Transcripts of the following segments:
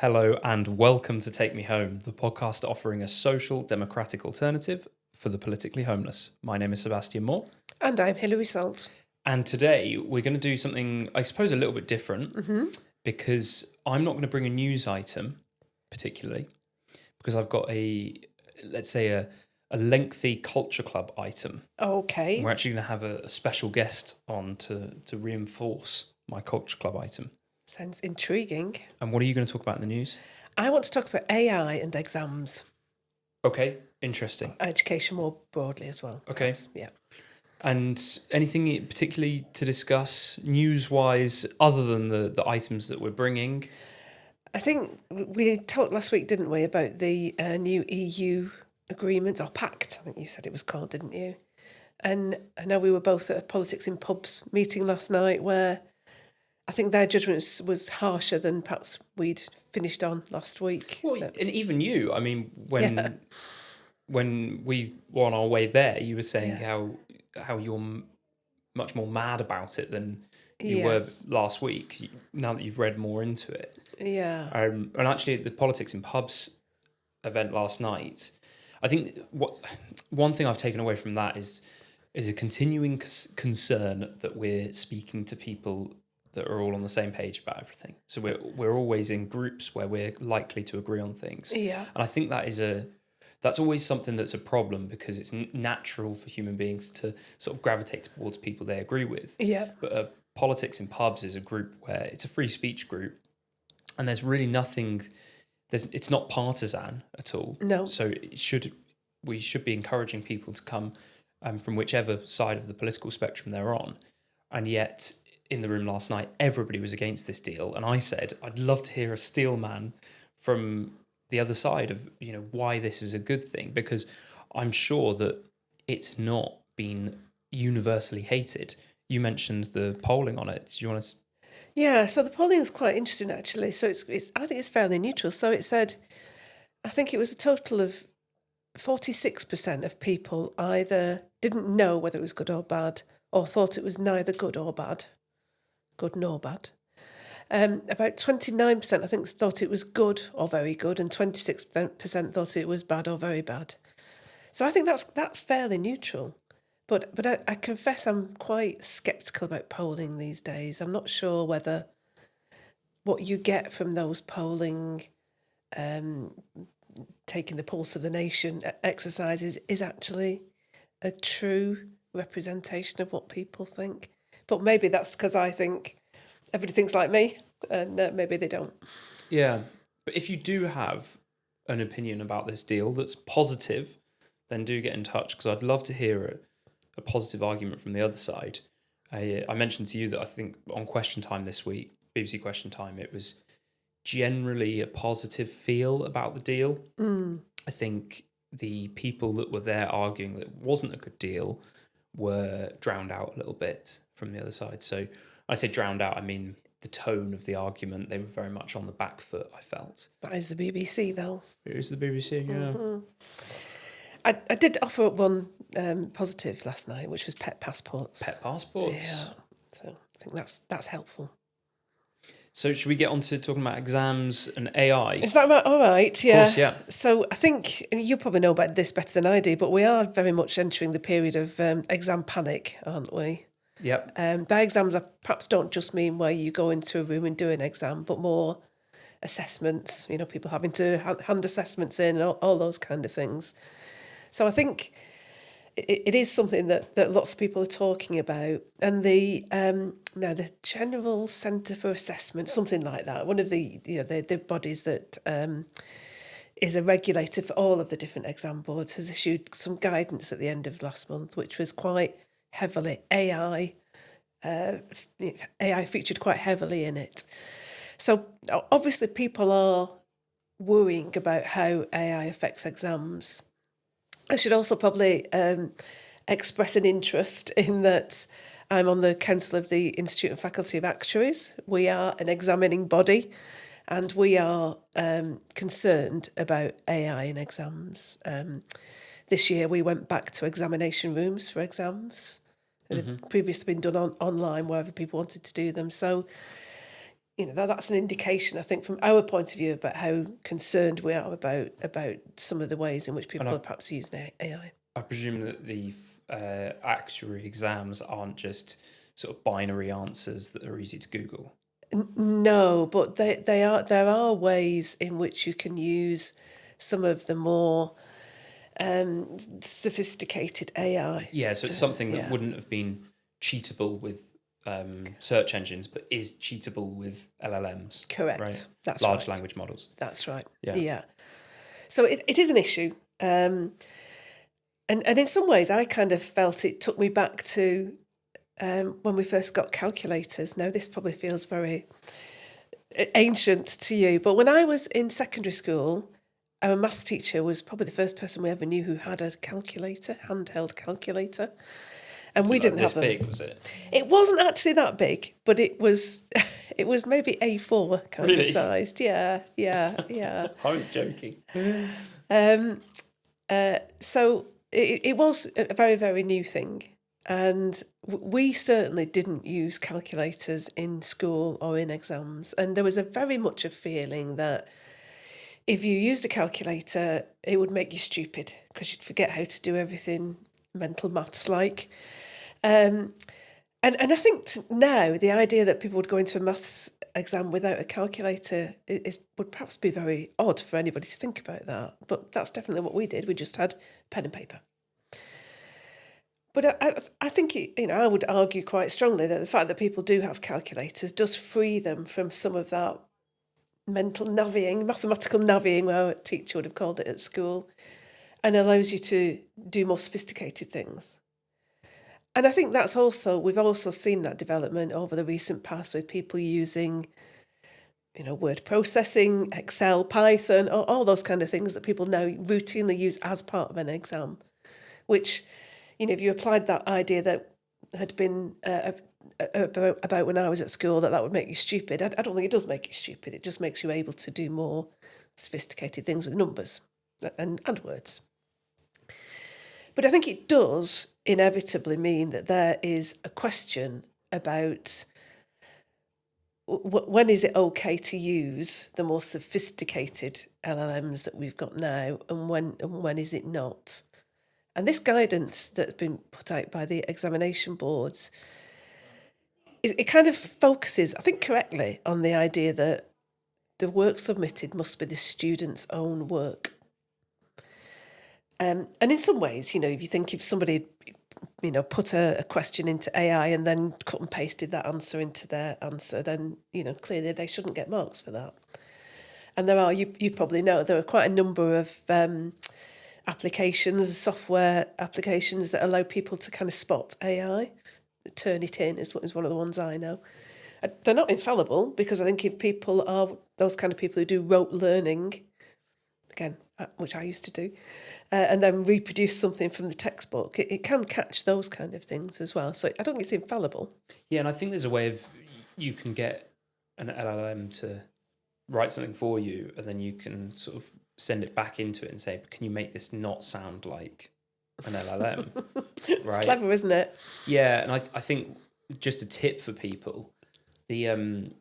Hello and welcome to Take Me Home, the podcast offering a social democratic alternative for the politically homeless. My name is Sebastian Moore. And I'm hilary.salt. And today we're going to do something, I suppose, a little bit different because I'm not going to bring a news item particularly because I've got a lengthy culture club item. Okay. We're actually going to have a special guest on to reinforce my culture club item. Sounds intriguing. And what are you going to talk about in the news? I want to talk about AI and exams. Okay, interesting. Education more broadly as well. Okay. Perhaps. Yeah. And anything particularly to discuss news-wise other than the items that we're bringing? I think we talked last week, didn't we, about the new EU agreement, or pact, I think you said it was called, didn't you? And I know we were both at a Politics in Pubs meeting last night where I think their judgment was harsher than perhaps we'd finished on last week. Well, and even you, I mean, when we were on our way there, you were saying how you're much more mad about it than you were last week, now that you've read more into it. Yeah. And actually at the Politics in Pubs event last night, I think one thing I've taken away from that is a continuing concern that we're speaking to people that are all on the same page about everything. So we're always in groups where we're likely to agree on things. Yeah. And I think that's always something that's a problem because it's natural for human beings to sort of gravitate towards people they agree with. Yeah. But Politics in Pubs is a group where it's a free speech group and there's really nothing, it's not partisan at all. No. So we should be encouraging people to come from whichever side of the political spectrum they're on. And yet in the room last night, everybody was against this deal. And I said, I'd love to hear a steel man from the other side of, why this is a good thing, because I'm sure that it's not been universally hated. You mentioned the polling on it. Do you want to? Yeah, so the polling is quite interesting actually. So it's I think it's fairly neutral. So it said, I think it was a total of 46% of people either didn't know whether it was good or bad, or thought it was neither good or bad. Good nor bad. About 29% I think thought it was good or very good, and 26% thought it was bad or very bad. So I think that's fairly neutral. But I confess I'm quite sceptical about polling these days. I'm not sure whether what you get from those polling, taking the pulse of the nation exercises is actually a true representation of what people think. But maybe that's because I think everybody thinks like me, and maybe they don't. Yeah, but if you do have an opinion about this deal that's positive, then do get in touch, because I'd love to hear a positive argument from the other side. I mentioned to you that I think on Question Time this week, BBC Question Time, it was generally a positive feel about the deal. I think the people that were there arguing that it wasn't a good deal were drowned out a little bit from the other side. So I say drowned out, I mean the tone of the argument, they were very much on the back foot, I felt. That is the BBC though. It was the BBC, yeah. Mm-hmm. I did offer up one positive last night, which was pet passports. Pet passports? Yeah, so I think that's helpful. So should we get on to talking about exams and AI? Is that right? All right, yeah. Of course, yeah. So I think you probably know about this better than I do, but we are very much entering the period of exam panic, aren't we? Yep. By exams, I perhaps don't just mean where you go into a room and do an exam, but more assessments, people having to hand assessments in, and all those kind of things. So I think it is something that lots of people are talking about. And the General Centre for Assessment, something like that, one of the the bodies that is a regulator for all of the different exam boards, has issued some guidance at the end of last month, which was quite heavily AI featured quite heavily in it. So obviously people are worrying about how AI affects exams. I should also probably express an interest in that I'm on the Council of the Institute and Faculty of Actuaries. We are an examining body, and we are concerned about AI in exams. This year we went back to examination rooms for exams. They've previously been done online wherever people wanted to do them. So that's an indication, I think, from our point of view about how concerned we are about some of the ways in which people are perhaps using AI. I presume that the actuary exams aren't just sort of binary answers that are easy to Google. No, but there are ways in which you can use some of the more sophisticated AI. Yeah, so it's something that wouldn't have been cheatable with search engines, but is cheatable with LLMs. Correct. Right? That's large right. language models. That's right. Yeah. So it is an issue. And in some ways, I kind of felt it took me back to when we first got calculators. Now, this probably feels very ancient to you, but when I was in secondary school, our maths teacher was probably the first person we ever knew who had a calculator, handheld calculator. And we didn't have them. This big, was it? It wasn't actually that big, but it was maybe A4 kind of sized. Yeah. I was joking. So it was a very, very new thing. And we certainly didn't use calculators in school or in exams. And there was very much a feeling that if you used a calculator, it would make you stupid because you'd forget how to do everything mental maths like. And I think now the idea that people would go into a maths exam without a calculator would perhaps be very odd for anybody to think about that. But that's definitely what we did. We just had pen and paper. But I think, I would argue quite strongly that the fact that people do have calculators does free them from some of that mental navying, mathematical navying, where a teacher would have called it at school, and allows you to do more sophisticated things. And I think we've also seen that development over the recent past with people using, word processing, Excel, Python, all those kind of things that people now routinely use as part of an exam, which, if you applied that idea that had been about when I was at school, that would make you stupid. I don't think it does make you stupid. It just makes you able to do more sophisticated things with numbers and words. But I think it does inevitably mean that there is a question about when is it okay to use the more sophisticated LLMs that we've got now, and when is it not? And this guidance that's been put out by the examination boards, it kind of focuses, I think correctly, on the idea that the work submitted must be the student's own work. And in some ways, if somebody, put a question into AI and then cut and pasted that answer into their answer, then, clearly they shouldn't get marks for that. And there are, you probably know, there are quite a number of applications, software applications that allow people to kind of spot AI. Turnitin is one of the ones I know. They're not infallible, because I think if people are those kind of people who do rote learning, again, which I used to do, and then reproduce something from the textbook, it can catch those kind of things as well. So I don't think it's infallible. Yeah, and I think there's a way of, you can get an LLM to write something for you, and then you can sort of send it back into it and say, can you make this not sound like an LLM? Right? It's clever, isn't it? Yeah, and I think just a tip for people, the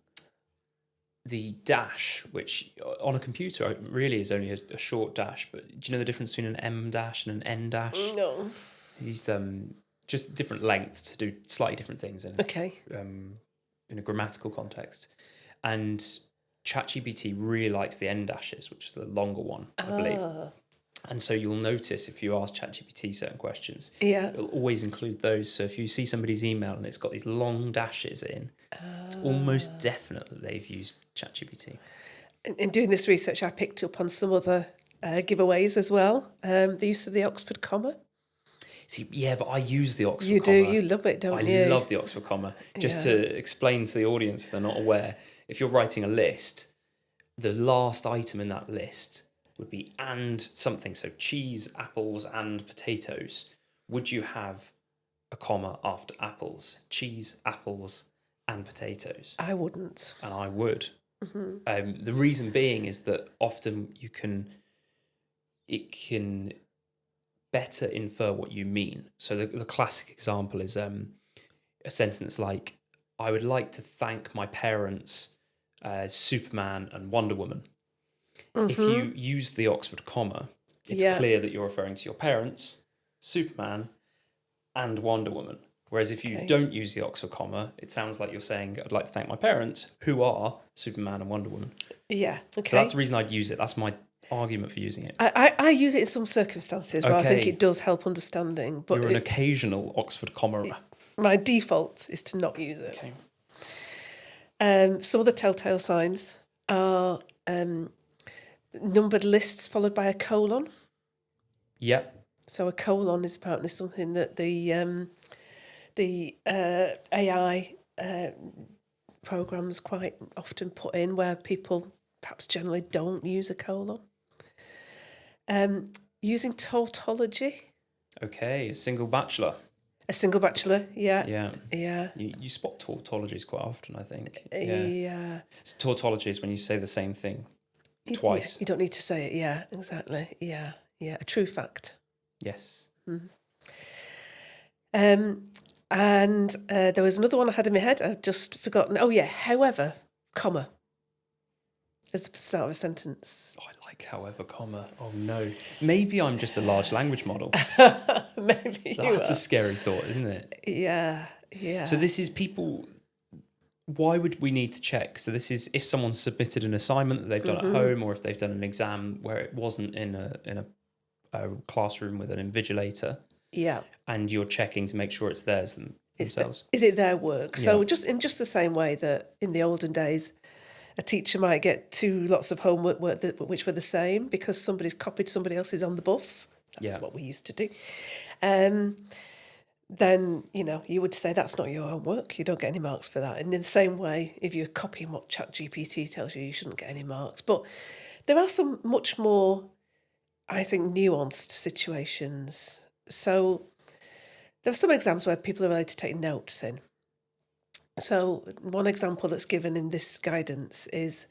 dash, which on a computer really is only a short dash, but do you know the difference between an M dash and an N dash? No. These just different lengths to do slightly different things in a grammatical context. And ChatGPT really likes the N dashes, which is the longer one, I believe. And so you'll notice if you ask ChatGPT certain questions, it'll always include those. So if you see somebody's email and it's got these long dashes in, it's almost definite that they've used ChatGPT. In doing this research, I picked up on some other giveaways as well. The use of the Oxford comma. See, yeah, but I use the Oxford comma. You do, you love it, don't you? I love the Oxford comma. Just to explain to the audience, if they're not aware, if you're writing a list, the last item in that list would be and something. So cheese, apples, and potatoes. Would you have a comma after apples? Cheese, apples, and potatoes? I wouldn't. And I would. Mm-hmm. The reason being is that often it can better infer what you mean. So the classic example is a sentence like, I would like to thank my parents Superman and Wonder Woman. If you use the Oxford comma, it's clear that you're referring to your parents, Superman, and Wonder Woman. Whereas if you don't use the Oxford comma, it sounds like you're saying, I'd like to thank my parents, who are Superman and Wonder Woman. Yeah, okay. So that's the reason I'd use it. That's my argument for using it. I use it in some circumstances where I think it does help understanding. But you're an occasional Oxford comma. My default is to not use it. Okay. Some of the telltale signs are numbered lists followed by a colon. Yep. So a colon is apparently something that the AI programs quite often put in, where people perhaps generally don't use a colon. Using tautology. Okay, a single bachelor. A single bachelor, yeah. Yeah. Yeah. You spot tautologies quite often, I think. Yeah. So tautology is when you say the same thing twice. You don't need to say it, yeah, exactly. Yeah, yeah. A true fact. Yes. Mm. And there was another one I had in my head. I've just forgotten. Oh, yeah. However, comma. As the start of a sentence. Oh, I like however, comma. Oh, no. Maybe I'm just a large language model. Maybe That's a scary thought, isn't it? Yeah, yeah. So this is people... Why would we need to check? So this is if someone's submitted an assignment that they've done at home, or if they've done an exam where it wasn't in a classroom with an invigilator. Yeah. And you're checking to make sure it's theirs themselves. Is it their work? So just in just the same way that in the olden days, a teacher might get 2 lots of homework which were the same because somebody's copied somebody else's on the bus. That's what we used to do. Then, you would say that's not your own work. You don't get any marks for that. And in the same way, if you're copying what ChatGPT tells you, you shouldn't get any marks. But there are some much more, I think, nuanced situations. So there are some exams where people are allowed to take notes in. So one example that's given in this guidance is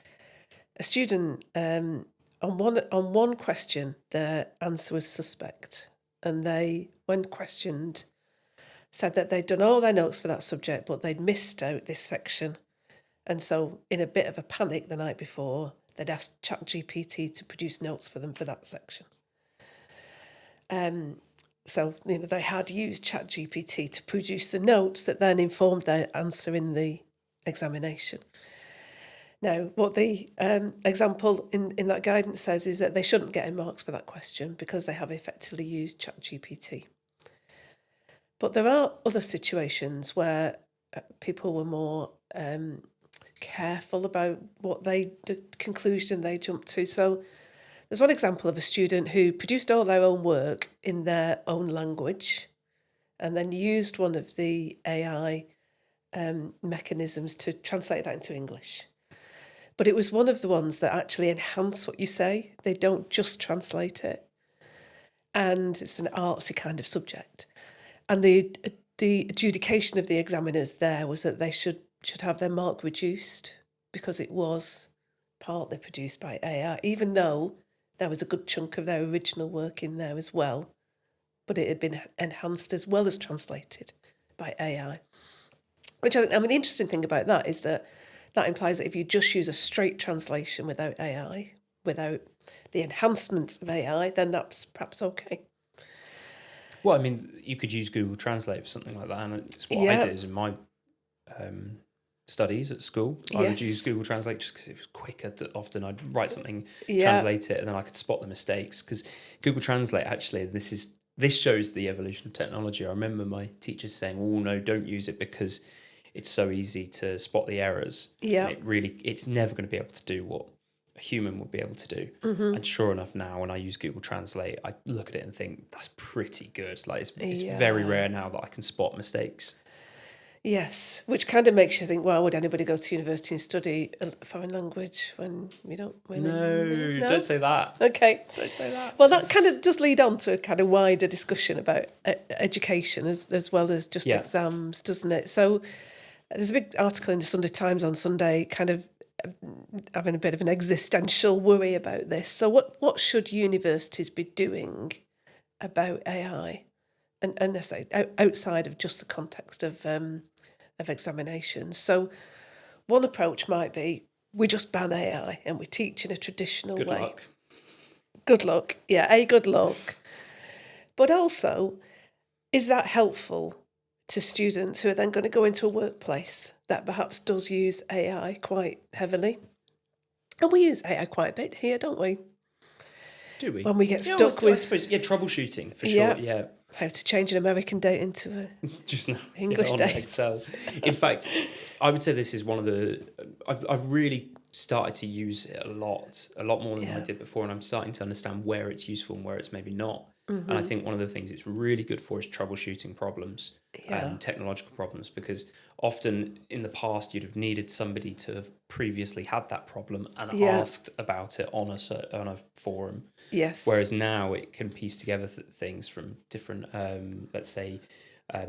a student, on one question, their answer was suspect. And they, when questioned, said that they'd done all their notes for that subject, but they'd missed out this section. And so in a bit of a panic the night before, they'd asked ChatGPT to produce notes for them for that section. So, they had used ChatGPT to produce the notes that then informed their answer in the examination. Now, what the example in that guidance says is that they shouldn't get any marks for that question because they have effectively used ChatGPT. But there are other situations where people were more careful about the conclusion they jumped to. So there's one example of a student who produced all their own work in their own language and then used one of the AI mechanisms to translate that into English. But it was one of the ones that actually enhance what you say. They don't just translate it. And it's an artsy kind of subject. And the adjudication of the examiners there was that they should have their mark reduced because it was partly produced by AI, even though there was a good chunk of their original work in there as well, but it had been enhanced as well as translated by AI. Which the interesting thing about that is that implies that if you just use a straight translation without AI, without the enhancements of AI, then that's perhaps okay. Well, you could use Google Translate for something like that, and it's what I did in my studies at school. I would use Google Translate just because it was quicker. Often I'd write something, translate it, and then I could spot the mistakes. Because Google Translate, actually, this shows the evolution of technology. I remember my teachers saying, "Oh no, don't use it because it's so easy to spot the errors. Yeah, it's never going to be able to do what a human would be able to do." Mm-hmm. And sure enough, now when I use Google Translate, I look at it and think that's pretty good. Like it's very rare now that I can spot mistakes. Yes, which kind of makes you think, well, would anybody go to university and study a foreign language when you don't really... No, don't say that. Okay, don't say that. Well, that kind of does lead on to a kind of wider discussion about education as well as just exams, doesn't it? So there's a big article in the Sunday Times on Sunday kind of having a bit of an existential worry about this. So what should universities be doing about AI? And I say outside of just the context of examinations. So one approach might be we just ban AI and we teach in a traditional Good way. luck. Good luck. Yeah, good luck. But also, is that helpful to students who are then going to go into a workplace that perhaps does use AI quite heavily? And we use AI quite a bit here, don't we? Do we? When we get Yeah, stuck I with suppose, troubleshooting for sure. Yeah, how to change an American date into a just now English on date. Excel. In fact, I would say this is one of the. I've really started to use it a lot more than I did before, and I'm starting to understand where it's useful and where it's maybe not. And I think one of the things it's really good for is troubleshooting problems, technological problems, because often in the past you'd have needed somebody to have previously had that problem and asked about it on a forum. Yes. Whereas now it can piece together things from different, let's say,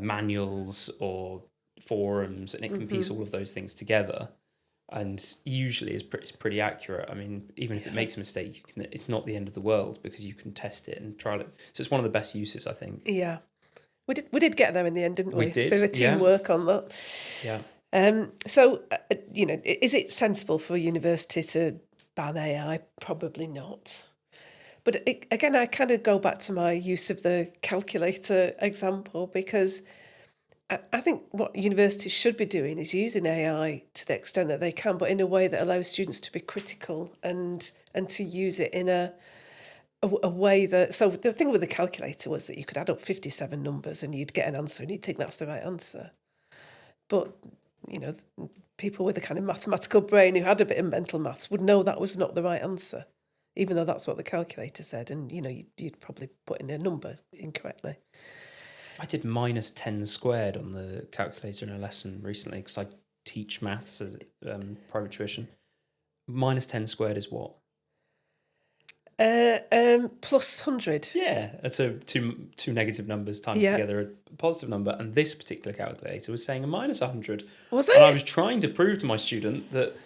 manuals or forums, and it can piece all of those things together. And usually it's pretty accurate. I mean, even if it makes a mistake, it's not the end of the world because you can test it and trial it. So it's one of the best uses, I think. Yeah. We did get there in the end, didn't we? We did. Bit of a teamwork on that. Yeah. So, is it sensible for a university to ban AI? Probably not. But again, I kind of go back to my use of the calculator example, because I think what universities should be doing is using AI to the extent that they can, but in a way that allows students to be critical and to use it in a way that... So the thing with the calculator was that you could add up 57 numbers and you'd get an answer and you'd think that's the right answer. But, people with a kind of mathematical brain who had a bit of mental maths would know that was not the right answer, even though that's what the calculator said. And, you'd probably put in a number incorrectly. I did -10 squared on the calculator in a lesson recently because I teach maths as private tuition. -10 squared is what? Plus 100. Yeah, that's two negative numbers times together a positive number. And this particular calculator was saying a -100. Was And I it? was trying to prove to my student that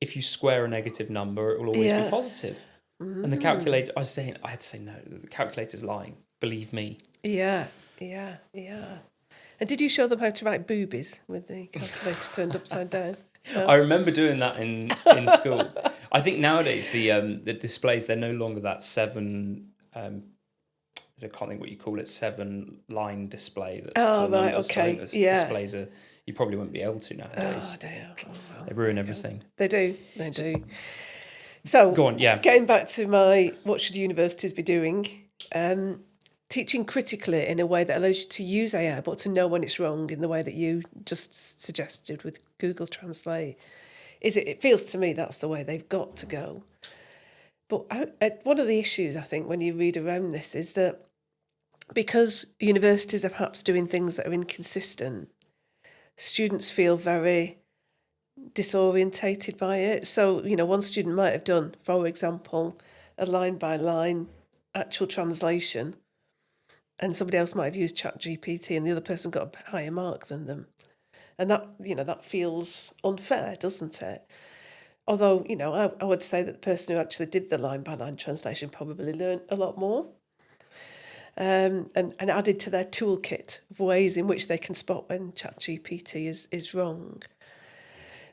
if you square a negative number, it will always be positive. And the calculator, I had to say, no, the calculator's lying. Believe me. Yeah. And did you show them how to write boobies with the calculator turned upside down? No? I remember doing that in school. I think nowadays the displays, they're no longer that 7. I can't think what you call it, 7-line display. Right, okay, displays are, you probably wouldn't be able to nowadays. Oh dear. Oh, well, they ruin everything. They do. So go on, yeah. Getting back to my, what should universities be doing? Teaching critically in a way that allows you to use AI, but to know when it's wrong in the way that you just suggested with Google Translate. It feels to me that's the way they've got to go. But one of the issues, I think, when you read around this is that because universities are perhaps doing things that are inconsistent, students feel very disorientated by it. So, one student might have done, for example, a line-by-line actual translation, and somebody else might have used ChatGPT and the other person got a higher mark than them. And that feels unfair, doesn't it? Although, I would say that the person who actually did the line-by-line translation probably learned a lot more and added to their toolkit of ways in which they can spot when ChatGPT is wrong.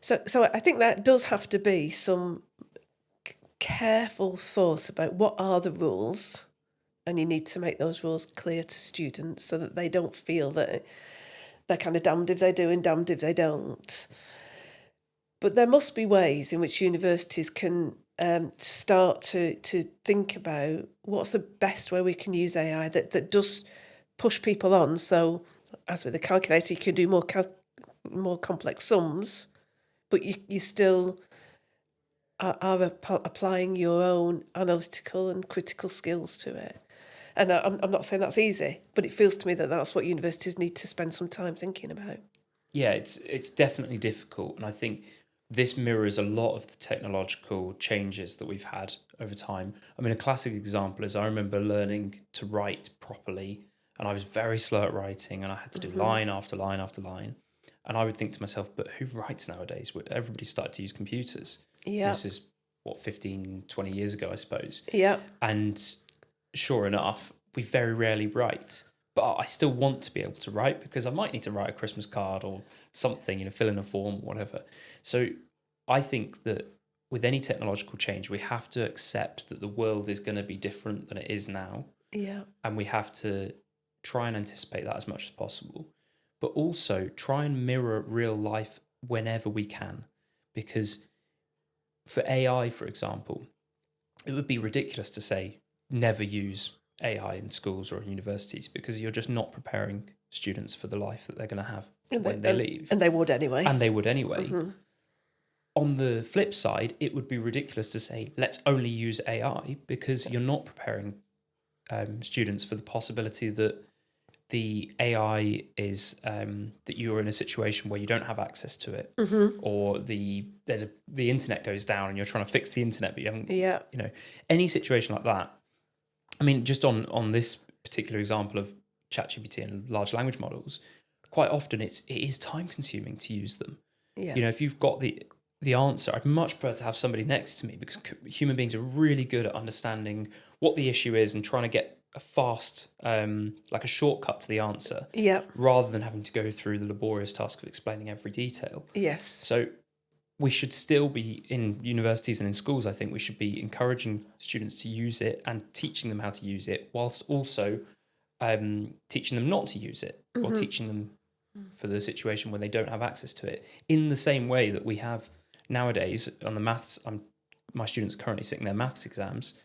So I think that does have to be some careful thought about what are the rules, and you need to make those rules clear to students so that they don't feel that they're kind of damned if they do and damned if they don't. But there must be ways in which universities can start to think about what's the best way we can use AI that does push people on. So, as with the calculator, you can do more complex sums, but you still are applying your own analytical and critical skills to it. And I'm not saying that's easy, but it feels to me that that's what universities need to spend some time thinking about. Yeah, it's definitely difficult. And I think this mirrors a lot of the technological changes that we've had over time. I mean, a classic example is I remember learning to write properly, and I was very slow at writing, and I had to do line after line after line. And I would think to myself, but who writes nowadays? Everybody started to use computers. Yeah. This is, 15, 20 years ago, I suppose. Yeah. And sure enough, we very rarely write. But I still want to be able to write because I might need to write a Christmas card or something, fill in a form, whatever. So I think that with any technological change, we have to accept that the world is going to be different than it is now. Yeah. And we have to try and anticipate that as much as possible, but also try and mirror real life whenever we can. Because for AI, for example, it would be ridiculous to say never use AI in schools or universities, because you're just not preparing students for the life that they're going to have when they leave. And they would anyway. Mm-hmm. On the flip side, it would be ridiculous to say, let's only use AI, because you're not preparing students for the possibility that the AI is that you're in a situation where you don't have access to it, or the internet goes down and you're trying to fix the internet, but you haven't. Any situation like that. I mean, just on this particular example of ChatGPT and large language models, quite often it is time consuming to use them. Yeah. If you've got the answer, I'd much prefer to have somebody next to me, because human beings are really good at understanding what the issue is and trying to get a fast, like a shortcut to the answer, rather than having to go through the laborious task of explaining every detail. Yes. So we should still be, in universities and in schools, I think we should be encouraging students to use it and teaching them how to use it, whilst also teaching them not to use it, or teaching them for the situation when they don't have access to it, in the same way that we have nowadays on the maths. My students are currently sitting their maths exams,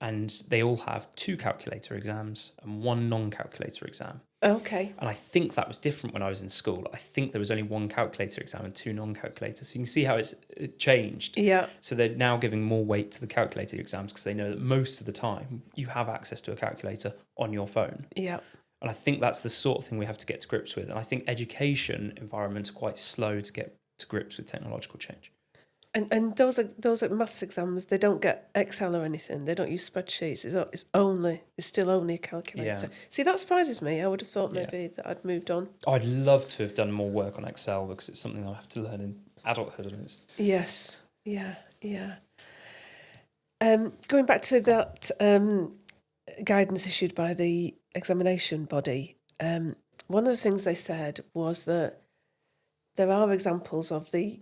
and they all have 2 calculator exams and 1 non-calculator exam. Okay. And I think that was different when I was in school. I think there was only 1 calculator exam and 2 non-calculators. So you can see how it changed. Yeah. So they're now giving more weight to the calculator exams, because they know that most of the time you have access to a calculator on your phone. Yeah. And I think that's the sort of thing we have to get to grips with. And I think education environments are quite slow to get to grips with technological change. And those maths exams, they don't get Excel or anything. They don't use spreadsheets. It's still only a calculator. Yeah. See, that surprises me. I would have thought maybe that I'd moved on. I'd love to have done more work on Excel, because it's something I'll have to learn in adulthood. And it's... Yes. Yeah. Yeah. Going back to that guidance issued by the examination body, one of the things they said was that there are examples of the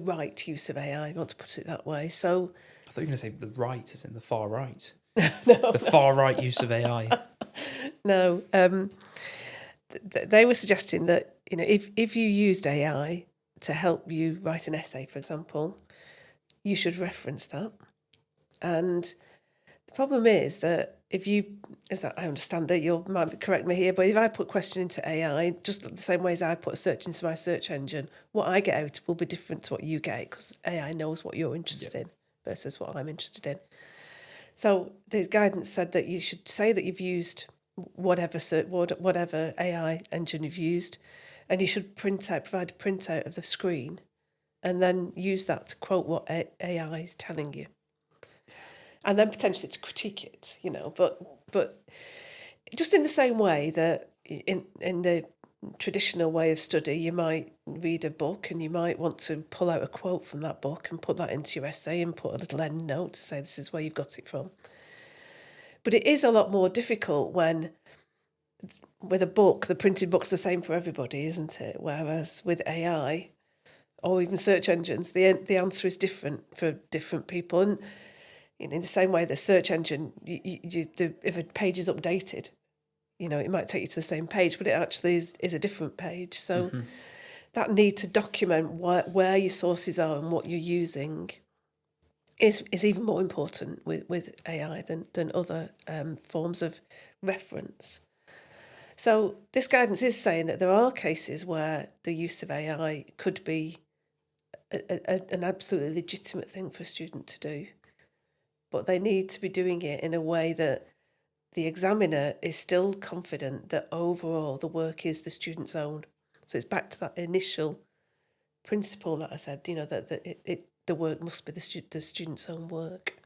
right use of AI, I want to put it that way. So I thought you were going to say the right, as in the far right. No. The far right use of AI. No. They were suggesting that, if you used AI to help you write an essay, for example, you should reference that. And the problem is that if you, as I understand it, you might correct me here, but if I put a question into AI, just the same way as I put a search into my search engine, what I get out will be different to what you get, because AI knows what you're interested in versus what I'm interested in. So the guidance said that you should say that you've used whatever AI engine you've used, and you should provide a printout of the screen, and then use that to quote what AI is telling you. And then potentially to critique it, but just in the same way that in the traditional way of study, you might read a book and you might want to pull out a quote from that book and put that into your essay and put a little end note to say this is where you've got it from. But it is a lot more difficult when, with a book, the printed book's the same for everybody, isn't it? Whereas with AI or even search engines, the answer is different for different people. And in the same way, the search engine, if a page is updated, it might take you to the same page, but it actually is a different page. So that need to document where your sources are and what you're using is even more important with AI than other forms of reference. So this guidance is saying that there are cases where the use of AI could be an absolutely legitimate thing for a student to do, but they need to be doing it in a way that the examiner is still confident that overall the work is the student's own. So it's back to that initial principle that I said, that the work must be the student's own work.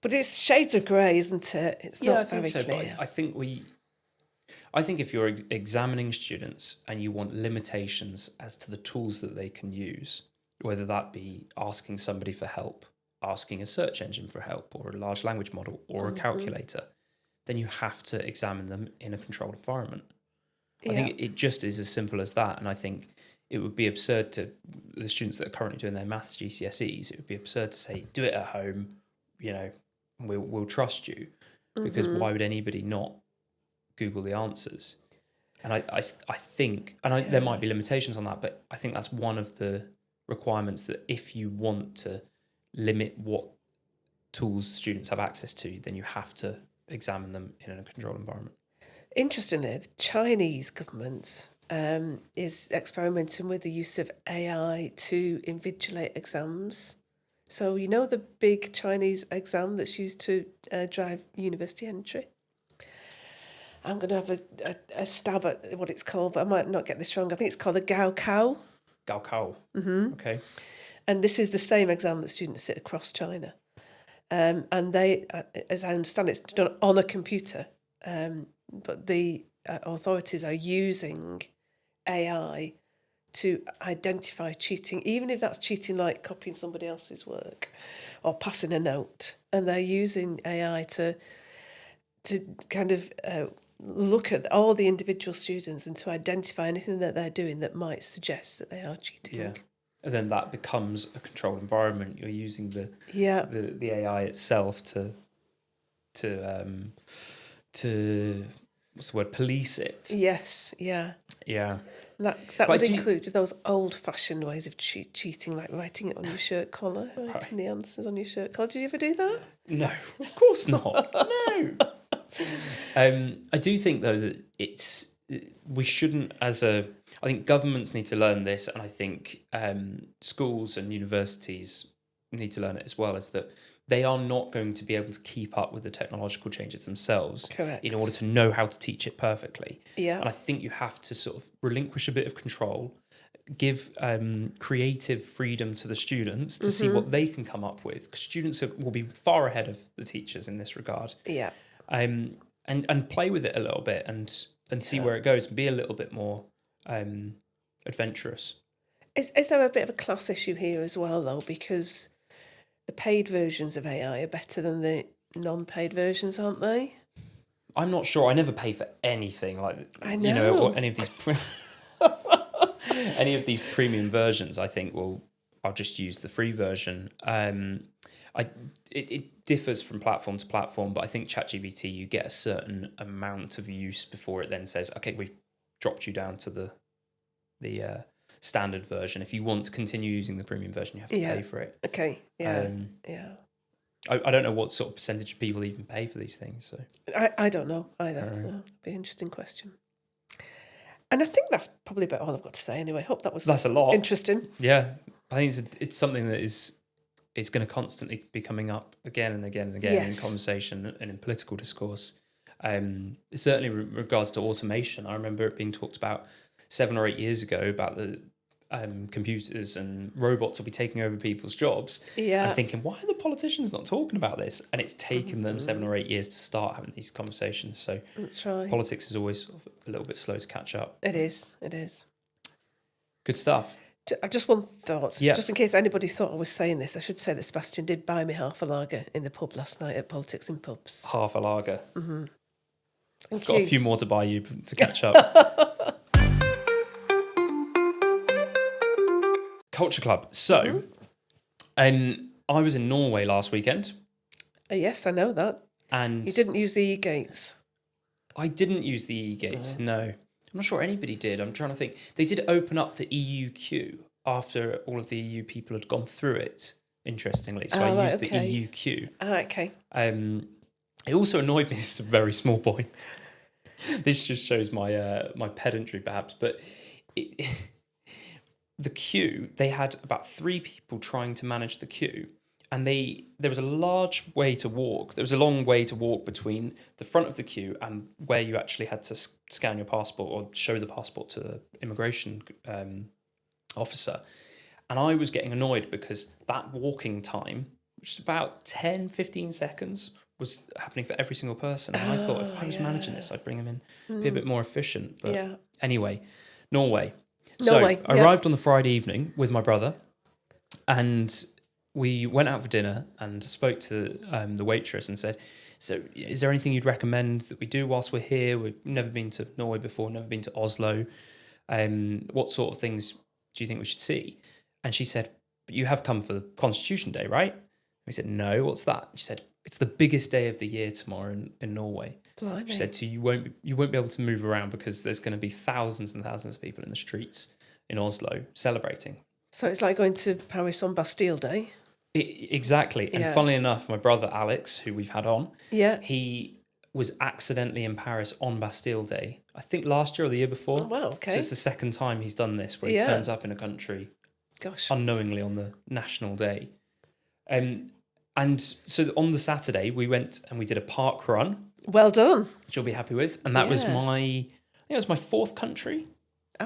But it's shades of grey, isn't it? It's not very clear. But I think if you're examining students and you want limitations as to the tools that they can use, whether that be asking somebody for help, asking a search engine for help, or a large language model, or a calculator, then you have to examine them in a controlled environment. I think it just is as simple as that. And I think it would be absurd to the students that are currently doing their maths GCSEs. It would be absurd to say, do it at home. We'll trust you, because why would anybody not Google the answers? And I think, and there might be limitations on that, but I think that's one of the requirements, that if you want to limit what tools students have access to, then you have to examine them in a controlled environment. Interestingly, the Chinese government is experimenting with the use of AI to invigilate exams. So the big Chinese exam that's used to drive university entry? I'm going to have a stab at what it's called, but I might not get this wrong. I think it's called the Gaokao. Gaokao. Mm-hmm. Okay. And this is the same exam that students sit across China. And they, as I understand, it's done on a computer. But the authorities are using AI to identify cheating, even if that's cheating like copying somebody else's work or passing a note. And they're using AI to kind of look at all the individual students and to identify anything that they're doing that might suggest that they are cheating. Yeah. And then that becomes a controlled environment. You're using the AI itself to what's the word, police it. Yes, yeah. Yeah. That would include those old-fashioned ways of cheating, like writing it on your shirt collar, writing the answers on your shirt collar. Did you ever do that? No, of course not. No. I do think, though, that we shouldn't, I think governments need to learn this, and I think schools and universities need to learn it as well, is that they are not going to be able to keep up with the technological changes themselves. Correct. In order to know how to teach it perfectly. Yeah. And I think you have to sort of relinquish a bit of control, give creative freedom to the students to see what they can come up with, because students will be far ahead of the teachers in this regard. Yeah. And play with it a little bit and see where it goes, and be a little bit more adventurous. Is there a bit of a class issue here as well, though? Because the paid versions of AI are better than the non-paid versions, aren't they? I'm not sure. I never pay for anything like I know. or any of these any of these premium versions. I think I'll just use the free version. It differs from platform to platform, but I think ChatGPT, you get a certain amount of use before it then says, okay, we've dropped you down to the standard version. If you want to continue using the premium version, you have to pay for it. Okay. Yeah. I don't know what sort of percentage of people even pay for these things. So I don't know either. It'll be an interesting question. And I think that's probably about all I've got to say anyway. Hope that's a lot. Interesting. Yeah, I think it's something that is going to constantly be coming up again and again and again in conversation and in political discourse. Certainly with regards to automation, I remember it being talked about 7 or 8 years ago about the computers and robots will be taking over people's jobs. Yeah. I'm thinking, why are the politicians not talking about this? And it's taken them 7 or 8 years to start having these conversations. So that's right. Politics is always sort of a little bit slow to catch up. It is. Good stuff. Just one thought. Yeah. Just in case anybody thought I was saying this, I should say that Sebastian did buy me half a lager in the pub last night at Politics in Pubs. Half a lager. Mm-hmm. I've got a few more to buy you to catch up. Culture Club. So, I was in Norway last weekend. Yes, I know that. And you didn't use the e-gates. I didn't use the e-gates, no. I'm not sure anybody did. I'm trying to think. They did open up the EU queue after all of the EU people had gone through it, interestingly. So I used the EU queue. Okay. It also annoyed me. This is a very small point. This just shows my my pedantry, perhaps. But the queue, they had about 3 people trying to manage the queue. And there was a large way to walk. There was a long way to walk between the front of the queue and where you actually had to scan your passport or show the passport to the immigration officer. And I was getting annoyed because that walking time, which is about 10, 15 seconds, was happening for every single person. And I thought if I was managing this, I'd bring them in, be a bit more efficient. But anyway, Norway. So I arrived on the Friday evening with my brother, and we went out for dinner and spoke to the waitress and said, so is there anything you'd recommend that we do whilst we're here? We've never been to Norway before, never been to Oslo. What sort of things do you think we should see? And she said, but you have come for Constitution Day, right? We said, no, what's that? She said, it's the biggest day of the year tomorrow in Norway. Blimey. She said, so you won't be able to move around because there's going to be thousands and thousands of people in the streets in Oslo celebrating. So it's like going to Paris on Bastille Day. Exactly. And funnily enough, my brother Alex, who we've had on, he was accidentally in Paris on Bastille Day, I think last year or the year before. Oh, wow, okay. So it's the second time he's done this, where he turns up in a country unknowingly on the national day. And so on the Saturday, we went and we did a park run. Well done. Which you'll be happy with. And that was I think it was my fourth country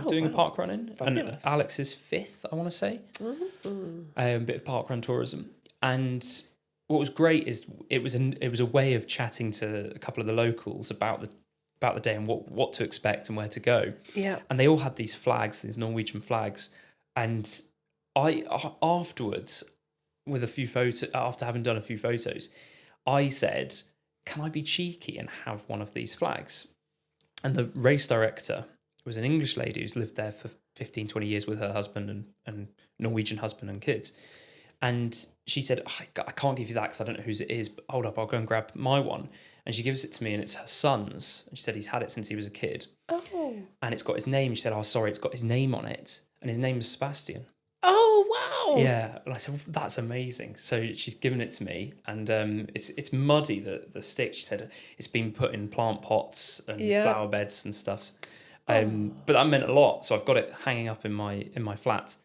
doing a park run in. Fabulous. And Alex's fifth, I want to say. A bit of park run tourism. And what was great is it was a way of chatting to a couple of the locals about the day and what to expect and where to go. Yeah. And they all had these flags, these Norwegian flags. And I afterwards, with a few photos, after having done a few photos, I said, can I be cheeky and have one of these flags? And the race director was an English lady who's lived there for 15, 20 years with her husband and Norwegian husband and kids. And she said, I can't give you that because I don't know whose it is, but hold up, I'll go and grab my one. And she gives it to me and it's her son's. And she said he's had it since he was a kid. Oh. And it's got his name. She said, oh, sorry, it's got his name on it. And his name is Sebastian. Oh, wow. Yeah. And I said, well, that's amazing. So she's given it to me. And it's muddy, the stick. She said it's been put in plant pots and flower beds and stuff. But that meant a lot. So I've got it hanging up in my flat.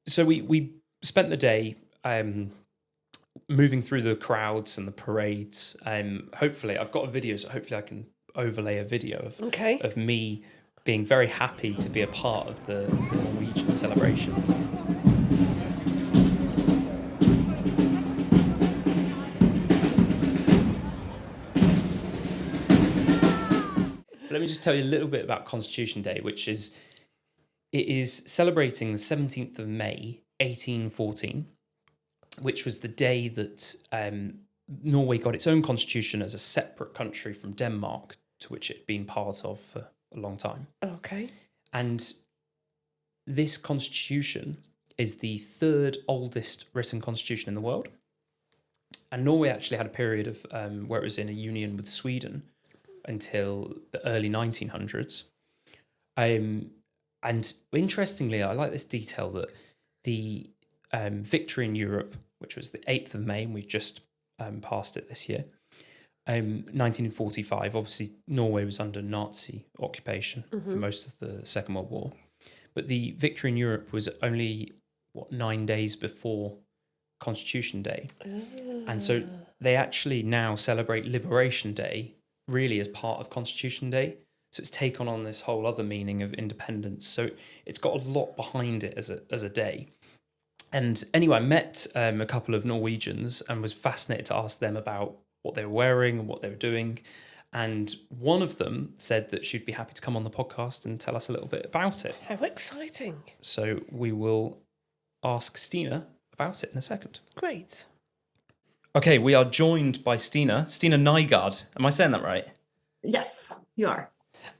So we spent the day moving through the crowds and the parades. Hopefully, I've got a video, so hopefully I can overlay a video of me being very happy to be a part of the Norwegian celebrations. But let me just tell you a little bit about Constitution Day, which is celebrating the 17th of May, 1814, which was the day that Norway got its own constitution as a separate country from Denmark, to which it had been part of for a long time. Okay. And this constitution is the third oldest written constitution in the world. And Norway actually had a period of where it was in a union with Sweden until the early 1900s. And interestingly, I like this detail that the victory in Europe, which was the 8th of May, and we've just passed it this year, 1945, obviously Norway was under Nazi occupation for most of the Second World War. But the victory in Europe was only, 9 days before Constitution Day. And so they actually now celebrate Liberation Day really as part of Constitution Day. So it's taken on this whole other meaning of independence. So it's got a lot behind it as a day. And anyway, I met a couple of Norwegians and was fascinated to ask them about what they were wearing and what they were doing. And one of them said that she'd be happy to come on the podcast and tell us a little bit about it. How exciting. So we will ask Stine about it in a second. Great. Okay, we are joined by Stine Nygaard. Am I saying that right? Yes, you are.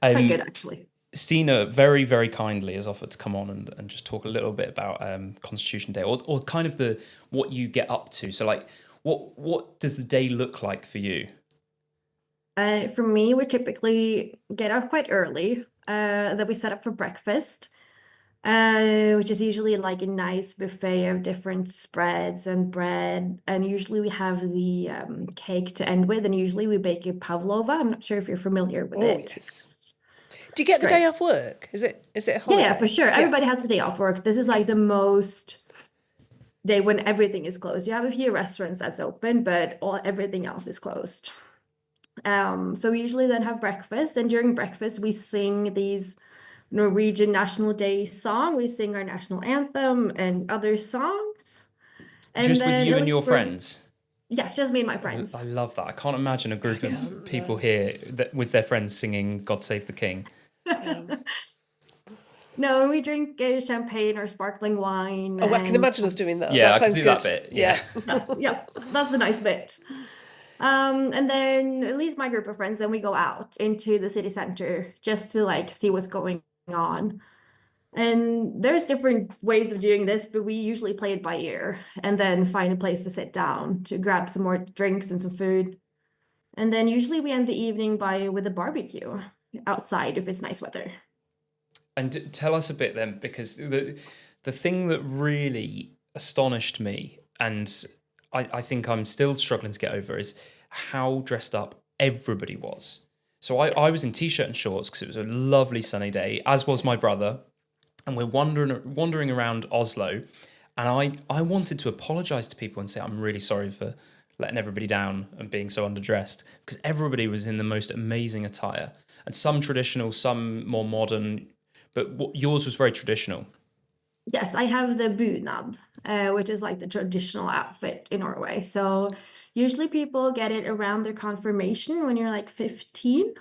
Quite good, actually. Stine very, very kindly has offered to come on and just talk a little bit about Constitution Day or kind of what you get up to. So like, what does the day look like for you? For me, we typically get up quite early. Then we set up for breakfast, which is usually like a nice buffet of different spreads and bread. And usually we have the cake to end with. And usually we bake a pavlova. I'm not sure if you're familiar with it. Yes. Do you get the day off work? Is it a holiday? Yeah, for sure. Yeah. Everybody has a day off work. This is like the most day when everything is closed. You have a few restaurants that's open, but everything else is closed. So we usually then have breakfast, and during breakfast we sing these Norwegian National Day song. We sing our national anthem and other songs. And just with you and your friends? Yes, just me and my friends. I love that. I can't imagine a group of people here with their friends singing God Save the King. No, we drink champagne or sparkling wine. Oh, I can imagine us doing that. Yeah, that I can do good. that bit. Yeah. Yeah, that's a nice bit. And then at least my group of friends, then we go out into the city center just to like see what's going on. And there's different ways of doing this, but we usually play it by ear and then find a place to sit down to grab some more drinks and some food. And then usually we end the evening with a barbecue outside if it's nice weather. And tell us a bit then, because the thing that really astonished me, and I think I'm still struggling to get over, is how dressed up everybody was. So I was in t-shirt and shorts because it was a lovely sunny day, as was my brother. And we're wandering around Oslo, and I wanted to apologise to people and say I'm really sorry for letting everybody down and being so underdressed, because everybody was in the most amazing attire, and some traditional, some more modern, but yours was very traditional. Yes, I have the bunad, which is like the traditional outfit in Norway. So usually people get it around their confirmation when you're like 15.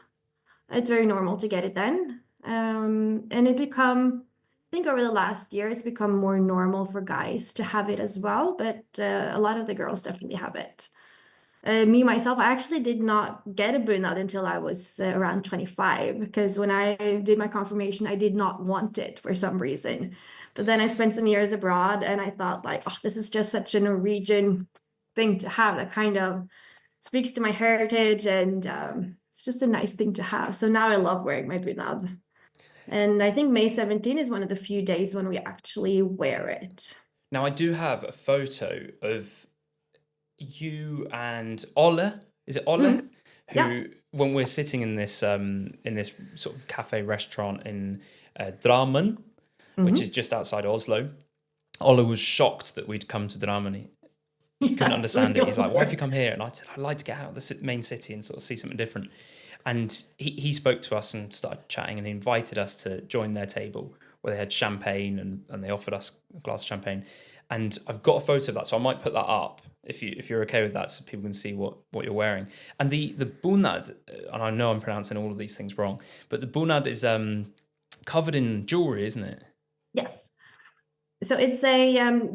It's very normal to get it then. And I think over the last year, it's become more normal for guys to have it as well, but a lot of the girls definitely have it. Me, myself, I actually did not get a bunad until I was around 25, because when I did my confirmation, I did not want it for some reason. But then I spent some years abroad and I thought like, oh, this is just such a Norwegian thing to have that kind of speaks to my heritage, and it's just a nice thing to have. So now I love wearing my bunad. And I think May 17 is one of the few days when we actually wear it. Now I do have a photo of you and Ole. Is it Ole? Mhm. Who, Yeah. when we're sitting in this sort of cafe restaurant in Drammen, which is just outside Oslo. Ole was shocked that we'd come to Drammen. He couldn't understand it. He's like, "Why have you come here?" And I said, "I'd like to get out of the main city and sort of see something different." And he spoke to us and started chatting, and he invited us to join their table where they had champagne, and they offered us a glass of champagne. And I've got a photo of that, so I might put that up if you're okay with that, so people can see what you're wearing. And the bunad, and I know I'm pronouncing all of these things wrong, but the bunad is covered in jewelry, isn't it? Yes. So it's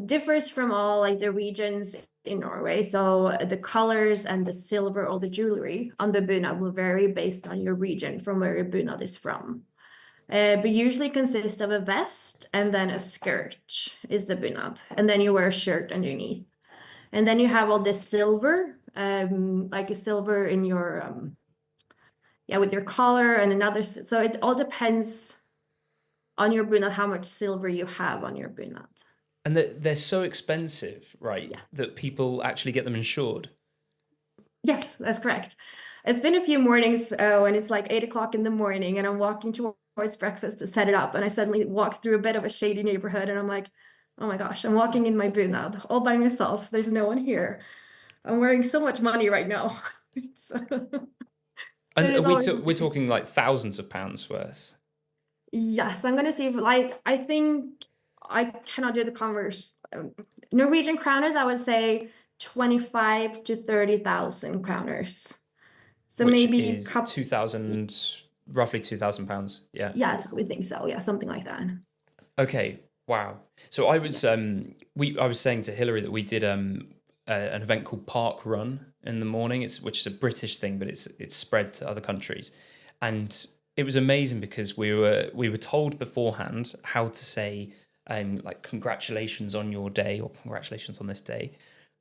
differs from all like the regions in Norway. So the colors and the silver or the jewelry on the bunad will vary based on your region from where your bunad is from. But usually consist of a vest and then a skirt is the bunad, and then you wear a shirt underneath. And then you have all this silver, like a silver in your with your collar and another. So it all depends on your bunad how much silver you have on your bunad. And they're so expensive, right? Yeah. That people actually get them insured. Yes, that's correct. It's been a few mornings when it's like 8 o'clock in the morning and I'm walking towards breakfast to set it up, and I suddenly walk through a bit of a shady neighborhood and I'm like, oh my gosh, I'm walking in my bunad all by myself. There's no one here. I'm wearing so much money right now. It's, And it is always, we're talking like thousands of pounds worth. yes, I'm gonna see if like I think I cannot do the converse. Norwegian kroners, I would say 25 to 30,000 kroners. So Which maybe a is couple. roughly £2,000. Yeah. Yes, we think so. Yeah, something like that. Okay. Wow. So I was I was saying to Hilary that we did an event called Park Run in the morning. Which is a British thing, but it's spread to other countries, and it was amazing because we were told beforehand how to say like congratulations on your day or congratulations on this day.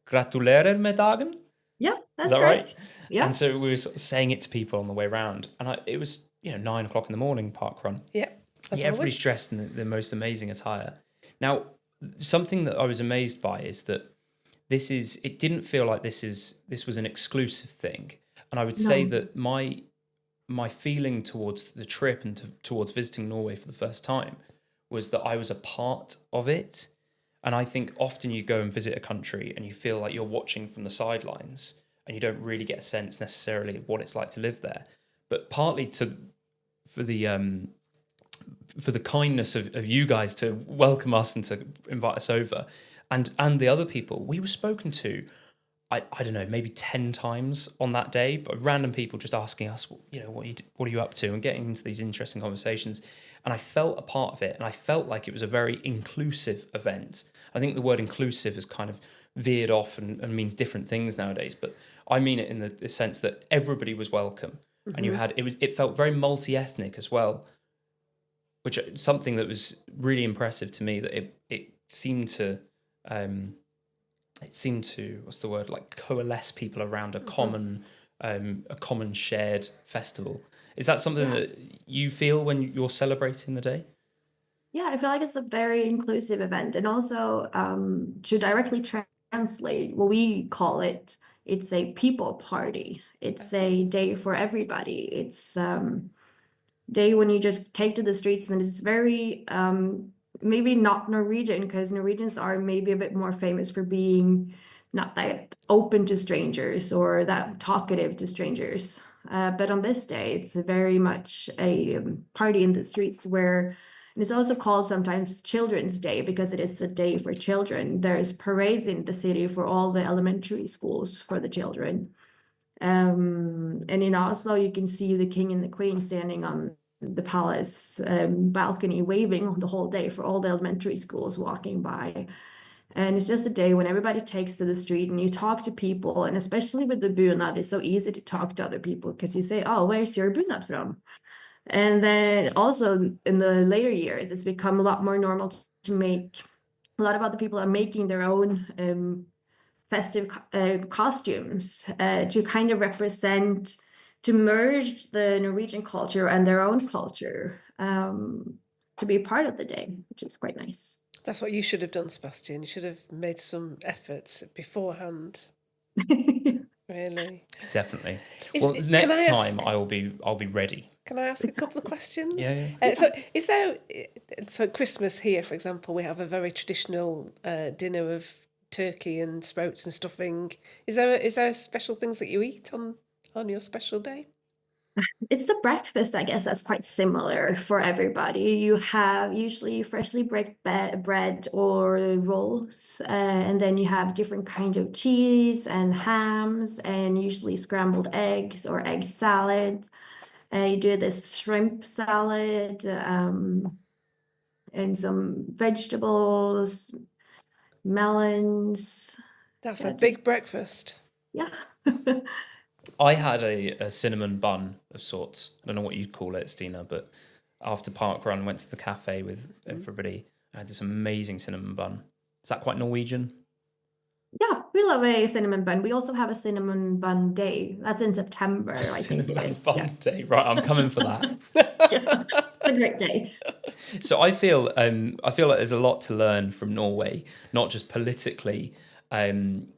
Gratulerer med dagen. Yeah, Is that's that right? correct. Yeah. And so we were sort of saying it to people on the way around, and it was 9 o'clock in the morning, Park Run. Yeah. Yeah, everybody's dressed in the most amazing attire. Now, something that I was amazed by is that it didn't feel like this was an exclusive thing. And I would say No. that my feeling towards the trip and towards visiting Norway for the first time was that I was a part of it. And I think often you go and visit a country and you feel like you're watching from the sidelines and you don't really get a sense necessarily of what it's like to live there. But partly for the kindness of you guys to welcome us and to invite us over, and the other people we were spoken to, I don't know, maybe 10 times on that day, but random people just asking us, what are you up to, and getting into these interesting conversations. And I felt a part of it, and I felt like it was a very inclusive event. I think the word inclusive has kind of veered off and means different things nowadays, but I mean it in the sense that everybody was welcome, and it felt very multi-ethnic as well. which something that was really impressive to me, that it seemed to what's the word, like coalesce people around a common shared festival. Is that something that you feel when you're celebrating the day? Yeah, I feel like it's a very inclusive event. And also, to directly translate what we call it, it's a people party. It's a day for everybody. It's day when you just take to the streets, and it's very maybe not Norwegian, because Norwegians are maybe a bit more famous for being not that open to strangers or that talkative to strangers. But on this day, it's very much a party in the streets where, and it's also called sometimes Children's Day because it is a day for children. There's parades in the city for all the elementary schools for the children. And in Oslo, you can see the king and the queen standing on the palace balcony, waving the whole day for all the elementary schools walking by. And it's just a day when everybody takes to the street and you talk to people. And especially with the bunad, it's so easy to talk to other people because you say, oh, where's your bunad from? And then also in the later years, it's become a lot more normal to make, a lot of other people are making their own festive costumes to kind of represent, to merge the Norwegian culture and their own culture to be part of the day, which is quite nice. That's what you should have done, Sebastian. You should have made some efforts beforehand. Really. Definitely. Is- Well, can next I time ask- I'll be ready. Can I ask a couple of questions? Yeah. So, is there? So, Christmas here, for example, we have a very traditional dinner of turkey and sprouts and stuffing. Is there special things that you eat on your special day? It's the breakfast, I guess, that's quite similar for everybody. You have usually freshly baked bread or rolls, and then you have different kinds of cheese and hams, and usually scrambled eggs or egg salad. You do this shrimp salad, and some vegetables, melons. That's Yeah, a big breakfast. yeah. I had a cinnamon bun of sorts. I don't know what you'd call it, Stina, but after Park Run, went to the cafe with everybody. I had this amazing cinnamon bun. Is that quite Norwegian? Yeah, we love a cinnamon bun. We also have a cinnamon bun day. That's in September, I think it Cinnamon is. bun Yes. day. Right, I'm coming for that. Yeah, it's a great day. So I feel like there's a lot to learn from Norway, not just politically, and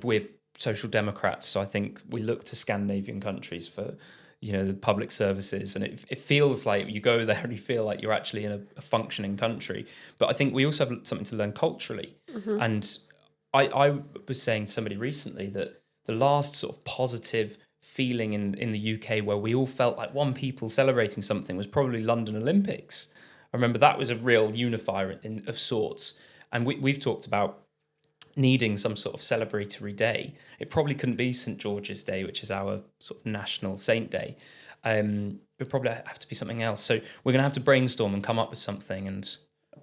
we're social democrats, so I think we look to Scandinavian countries for, the public services, and it feels like you go there and you feel like you're actually in a functioning country. But I think we also have something to learn culturally. And I was saying to somebody recently that the last sort of positive feeling in the UK where we all felt like one people celebrating something was probably London Olympics. I remember that was a real unifier of sorts. And we've talked about needing some sort of celebratory day. It probably couldn't be St. George's Day, which is our sort of national saint day. It would probably have to be something else. So we're going to have to brainstorm and come up with something and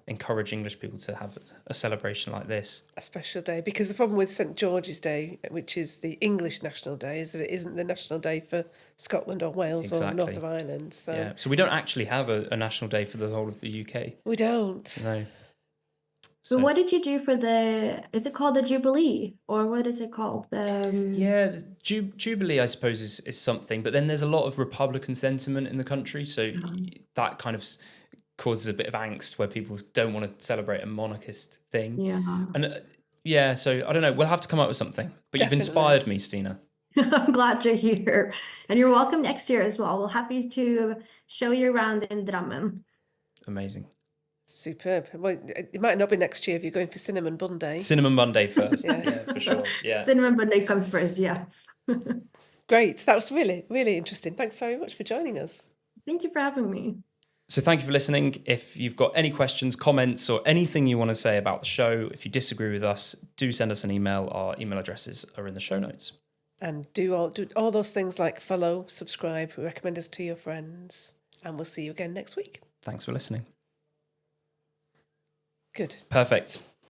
encourage English people to have a celebration like this. A special day, because the problem with St. George's Day, which is the English National Day, is that it isn't the national day for Scotland or Wales or North of Ireland. So we don't actually have a national day for the whole of the UK. we don't. No. So what did you do for is it called the Jubilee? Or what is it called? The Jubilee, I suppose, is something. But then there's a lot of Republican sentiment in the country. So that kind of causes a bit of angst where people don't want to celebrate a monarchist thing. Yeah. And so I don't know. We'll have to come up with something. But Definitely. You've inspired me, Stina. I'm glad to hear. And you're welcome next year as well. We're happy to show you around in Drammen. Amazing. Superb. Well, it might not be next year if you're going for Cinnamon Bun Day. Cinnamon bun day first. Yeah. For sure. Yeah. Cinnamon bun day comes first, yes. Great. That was really, really interesting. Thanks very much for joining us. Thank you for having me. So thank you for listening. If you've got any questions, comments, or anything you want to say about the show, if you disagree with us, do send us an email. Our email addresses are in the show notes. And do all those things like follow, subscribe, recommend us to your friends. And we'll see you again next week. Thanks for listening. Good. Perfect.